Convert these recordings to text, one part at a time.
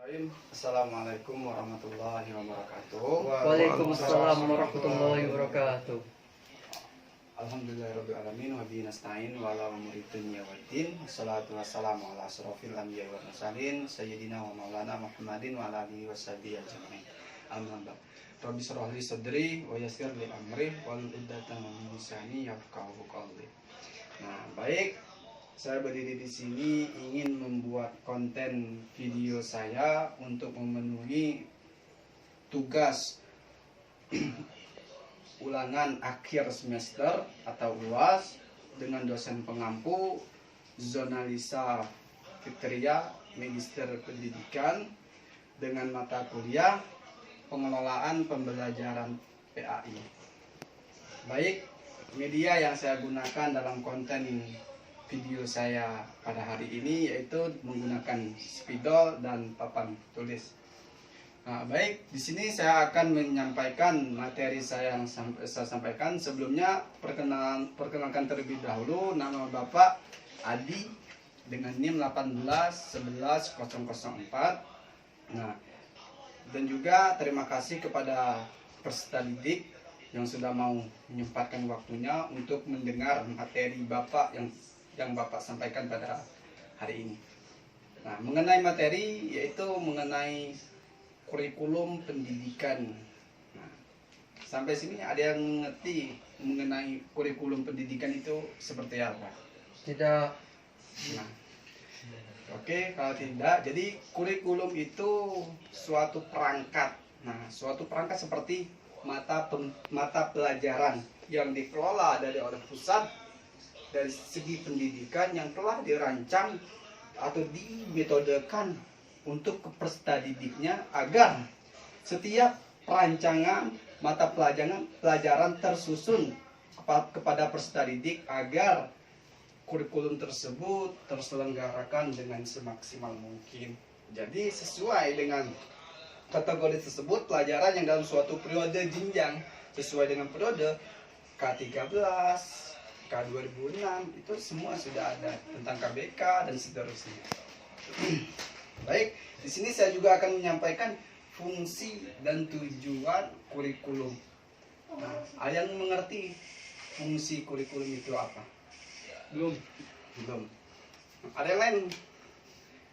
Assalamualaikum warahmatullahi wabarakatuh. Waalaikumsalam warahmatullahi wabarakatuh. Alhamdulillahirabbil wa bihi nasta'in wa ala umuri dunya waddin. Wassalatu wassalamu ala asrofil anbiya'i wal mursalin sayyidina wa maulana Muhammadin wa ala alihi washabihi ajmain. Amma ba'd. Rabbi shrah li sadri wa yassir li amri wahlul 'uqdatam min lisani yafqahu qawli. Nah, baik. Saya berdiri di sini ingin membuat konten video saya untuk memenuhi tugas ulangan akhir semester atau UAS dengan dosen pengampu Zonalisa Fitria Magister Pendidikan dengan mata kuliah pengelolaan pembelajaran PAI. Baik, media yang saya gunakan dalam konten video saya pada hari ini yaitu menggunakan spidol dan papan tulis. Nah, baik, di sini saya akan menyampaikan materi saya yang saya sampaikan. Sebelumnya perkenalkan terlebih dahulu, nama Bapak Adi dengan NIM 1811004. Nah, dan juga terima kasih kepada peserta didik yang sudah mau menyempatkan waktunya untuk mendengar materi Bapak yang Bapak sampaikan pada hari ini. Nah, mengenai materi yaitu mengenai kurikulum pendidikan. Nah, sampai sini ada yang mengerti mengenai kurikulum pendidikan itu seperti apa? Tidak. Nah, oke, kalau tidak, jadi kurikulum itu suatu perangkat. Nah, suatu perangkat seperti mata pelajaran yang dikelola oleh pusat dari segi pendidikan yang telah dirancang atau dimetodekan untuk peserta didiknya agar setiap perancangan mata pelajaran tersusun kepada peserta didik agar kurikulum tersebut terselenggarakan dengan semaksimal mungkin. Jadi sesuai dengan kategori tersebut, pelajaran yang dalam suatu periode jenjang sesuai dengan periode K13, K2006 itu semua sudah ada tentang KBK dan seterusnya. Baik, di sini saya juga akan menyampaikan fungsi dan tujuan kurikulum. Nah, ada yang mengerti fungsi kurikulum itu apa? Belum. Ada yang lain?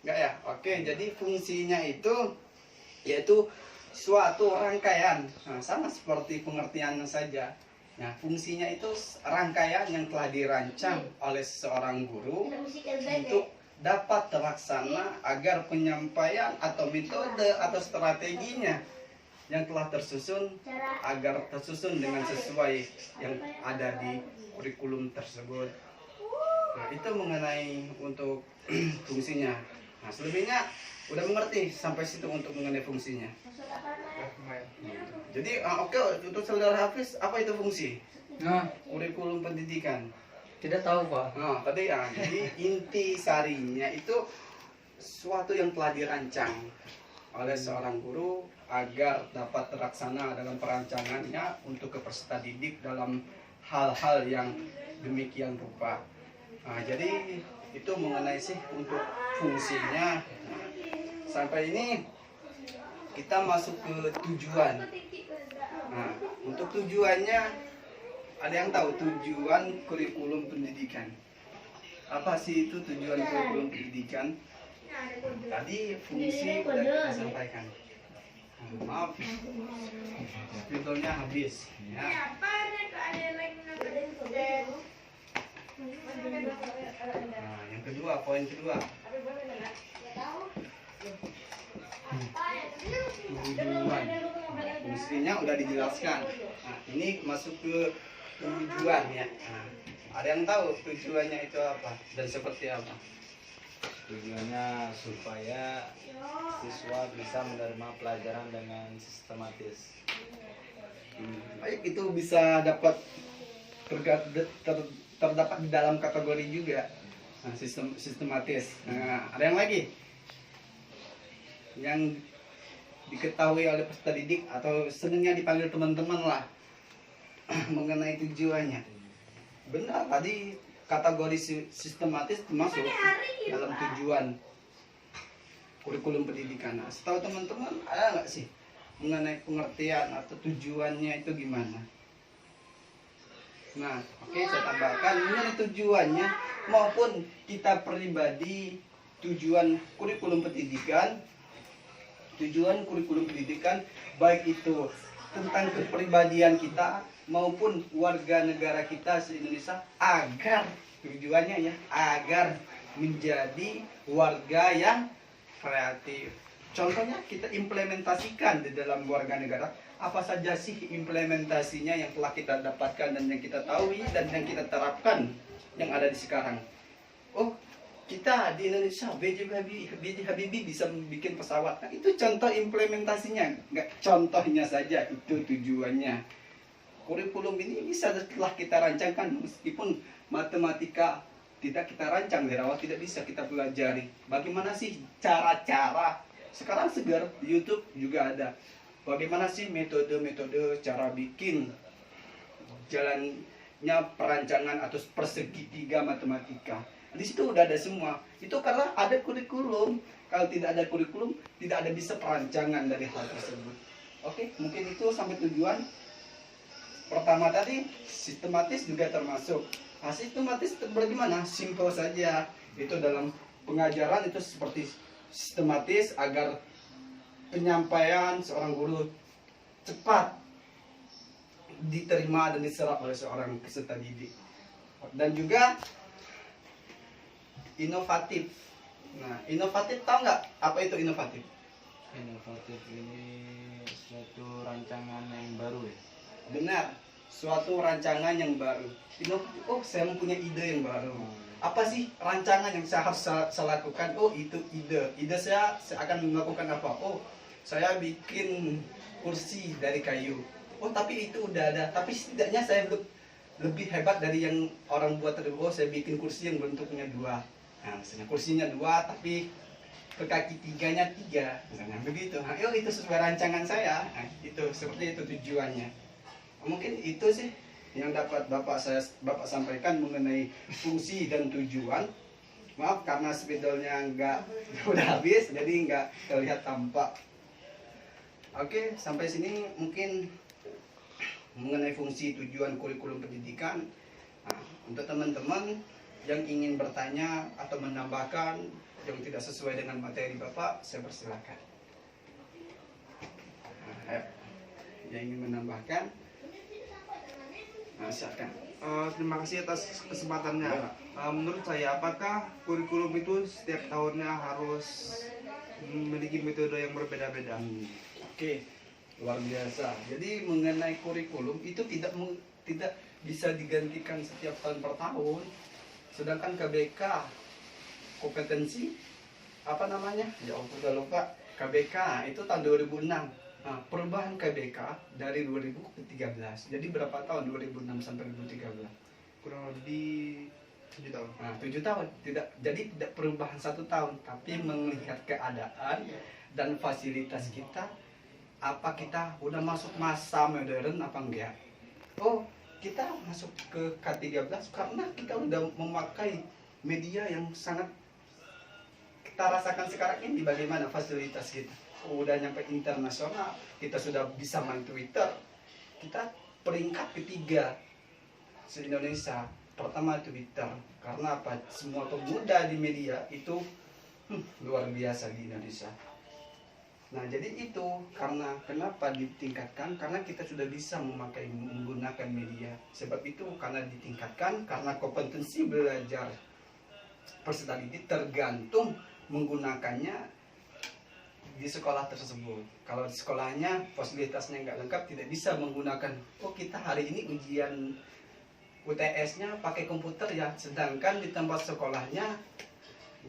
Enggak ya? Oke, jadi fungsinya itu yaitu suatu rangkaian. Nah, sama seperti pengertiannya saja. Nah, fungsinya itu rangkaian yang telah dirancang oleh seorang guru untuk dapat terlaksana agar penyampaian atau metode atau strateginya yang telah tersusun agar tersusun dengan sesuai yang ada di kurikulum tersebut. Nah, itu mengenai untuk fungsinya. Nah, selebihnya udah mengerti sampai situ untuk mengenai fungsinya. Jadi oke, untuk saudara Hafiz, apa itu fungsi? Nah, Kurikulum pendidikan. tidak tahu, Pak. Nah, tadi ya, jadi inti sarinya itu suatu yang telah dirancang oleh seorang guru agar dapat terlaksana dalam perancangannya untuk peserta didik dalam hal-hal yang demikian rupa. Nah, jadi itu mengenai sih untuk fungsinya. Nah, sampai ini kita masuk ke tujuan. Nah, untuk tujuannya, ada yang tahu tujuan kurikulum pendidikan? Apa sih itu tujuan kurikulum pendidikan? Tadi fungsi udah kita sampaikan. Maaf, spidolnya habis. Ya. Nah, yang kedua, poin kedua. Tujuan. Fungsinya udah dijelaskan. Nah, ini masuk ke tujuan ya. Nah, ada yang tahu tujuannya itu apa dan seperti apa? Tujuannya supaya siswa bisa menerima pelajaran dengan sistematis. Baik, itu bisa dapat terdapat di dalam kategori juga. Nah, sistematis. Nah, ada yang lagi yang diketahui oleh peserta didik atau sebenarnya dipanggil teman-teman lah mengenai tujuannya. Benar, tadi kategori sistematis termasuk dalam tujuan. kurikulum pendidikan. Nah, setahu teman-teman ada nggak sih mengenai pengertian atau tujuannya itu gimana? Nah, oke, saya tambahkan mengenai tujuannya maupun kita pribadi, tujuan kurikulum pendidikan, baik itu tentang kepribadian kita maupun warga negara kita se-Indonesia, agar tujuannya ya agar menjadi warga yang kreatif. Contohnya kita implementasikan di dalam warga negara, apa saja sih implementasinya yang telah kita dapatkan dan yang kita tahu dan yang kita terapkan yang ada di sekarang. Oh, kita di Indonesia B.J. Habibie bisa bikin pesawat. Nah, itu contoh implementasinya, nggak contohnya saja, itu tujuannya. Kurikulum ini bisa setelah kita rancangkan, meskipun matematika tidak kita rancang dari awal, tidak bisa kita pelajari. Bagaimana sih cara-cara? Sekarang segar di YouTube juga ada. Bagaimana sih metode-metode cara bikin jalannya perancangan atau persegitiga matematika. Di situ udah ada semua. Itu karena ada kurikulum. Kalau tidak ada kurikulum, tidak ada bisa perancangan dari hal tersebut. Oke, mungkin itu sampai tujuan. Pertama tadi sistematis juga termasuk. Nah, sistematis bagaimana? Simple saja. Itu dalam pengajaran itu seperti sistematis agar penyampaian seorang guru cepat diterima dan diserap oleh seorang peserta didik. Dan juga inovatif. Nah, inovatif tahu nggak apa itu inovatif? Inovatif ini suatu rancangan yang baru ya. Benar, suatu rancangan yang baru. Oh, saya mempunyai ide yang baru. Apa sih rancangan yang saya harus saya lakukan? Oh, itu ide. Ide saya akan melakukan apa? Oh, saya bikin kursi dari kayu. Oh, tapi itu udah ada. Tapi setidaknya saya lebih hebat dari yang orang buat tadi. Oh, saya bikin kursi yang bentuknya dua. Nah, misalnya kursinya dua, tapi ke kaki tiganya tiga. Misalnya begitu. Nah, itu sesuai rancangan saya. Nah, itu seperti itu tujuannya. Mungkin itu sih yang dapat Bapak sampaikan mengenai fungsi dan tujuan. Maaf karena spidolnya udah habis, jadi nggak terlihat tampak. Oke, sampai sini mungkin mengenai fungsi tujuan kurikulum pendidikan. Nah, untuk teman-teman yang ingin bertanya atau menambahkan yang tidak sesuai dengan materi Bapak, saya persilakan. Nah, yang ingin menambahkan, silakan. Terima kasih atas kesempatannya. Menurut saya, apakah kurikulum itu setiap tahunnya harus memiliki metode yang berbeda-beda? Oke, luar biasa. Jadi mengenai kurikulum itu tidak bisa digantikan setiap tahun per tahun. Sedangkan KBK kompetensi apa namanya? Ya aku udah lupa. KBK itu tahun 2006. Nah, perubahan KBK dari 2000 ke 13. Jadi berapa tahun 2006 sampai 2013? Kurang lebih 7 tahun. Nah, 7 tahun. Jadi tidak perubahan 1 tahun, tapi melihat keadaan dan fasilitas kita, apa kita udah masuk masa modern apa enggak? Oh, kita masuk ke K13 karena kita udah memakai media yang sangat kita rasakan sekarang ini. Bagaimana fasilitas kita? Udah nyampe internasional, kita sudah bisa main Twitter. Kita peringkat ketiga se-Indonesia. Pertama Twitter. Karena apa? Semua pemuda di media itu luar biasa di Indonesia. Nah, jadi itu karena kenapa ditingkatkan? Karena kita sudah bisa menggunakan media. Sebab itu karena ditingkatkan, karena kompetensi belajar peserta didik tergantung menggunakannya di sekolah tersebut. Kalau di sekolahnya fasilitasnya nggak lengkap, tidak bisa menggunakan. Oh, kita hari ini ujian UTS-nya pakai komputer ya, sedangkan di tempat sekolahnya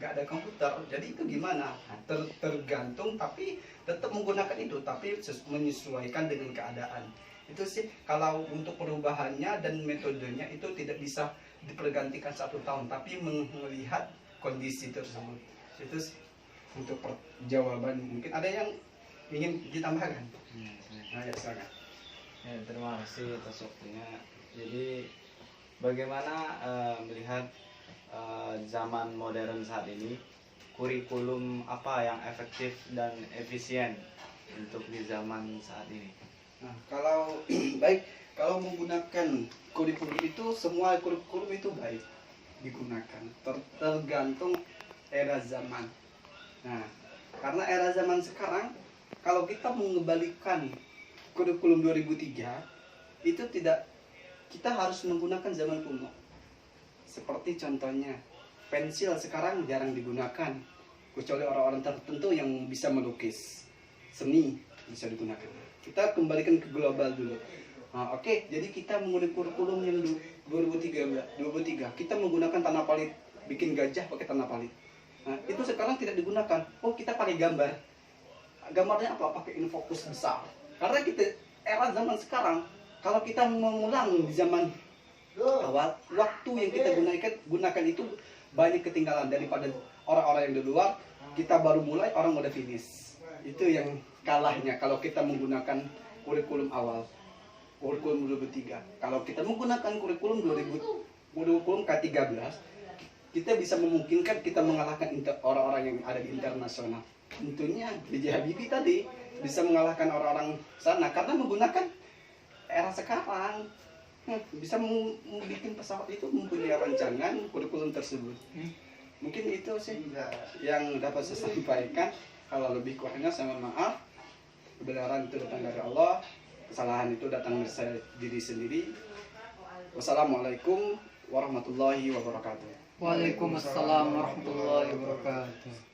nggak ada komputer. Jadi itu gimana? Nah, tergantung, tapi tetap menggunakan itu, tapi menyesuaikan dengan keadaan. Itu sih kalau untuk perubahannya dan metodenya itu tidak bisa dipergantikan 1 tahun, tapi melihat kondisi tersebut. Itu sih untuk jawaban. Mungkin ada yang ingin ditambahkan? Nah, ya silakan. Ya, terima kasih atas waktunya. Jadi bagaimana melihat zaman modern saat ini, kurikulum apa yang efektif dan efisien untuk di zaman saat ini? Nah, kalau baik, kalau menggunakan kurikulum itu, semua kurikulum itu baik digunakan, tergantung era zaman. Nah, karena era zaman sekarang, kalau kita mengembalikan kurikulum 2003, itu tidak, kita harus menggunakan zaman kuno. Seperti contohnya, pensil sekarang jarang digunakan, kecuali orang-orang tertentu yang bisa melukis, seni bisa digunakan. Kita kembalikan ke global dulu. Nah, oke, jadi kita menggunakan kurikulum yang 2003, kita menggunakan tanah palit, bikin gajah pakai tanah palit. Nah, itu sekarang tidak digunakan. Oh, kita pakai gambar. Gambarnya apa? Pakai infokus besar. Karena kita era zaman sekarang, kalau kita mengulang di zaman awal, waktu yang kita gunakan itu banyak ketinggalan daripada orang-orang yang di luar. Kita baru mulai, orang udah finish. Itu yang kalahnya kalau kita menggunakan kurikulum awal, kurikulum 2003. Kalau kita menggunakan kurikulum K13, kita bisa memungkinkan kita mengalahkan orang-orang yang ada di internasional. Tentunya B.J. Habibie tadi bisa mengalahkan orang-orang sana karena menggunakan era sekarang. Bisa membuat pesawat itu mempunyai rancangan kurikulum tersebut. Mungkin itu sih yang dapat saya sampaikan. Kalau lebih kurangnya saya mohon maaf. Kebenaran itu datang dari Allah, kesalahan itu datang dari saya diri sendiri. Wassalamualaikum warahmatullahi wabarakatuh. Waalaikumsalam warahmatullahi wabarakatuh.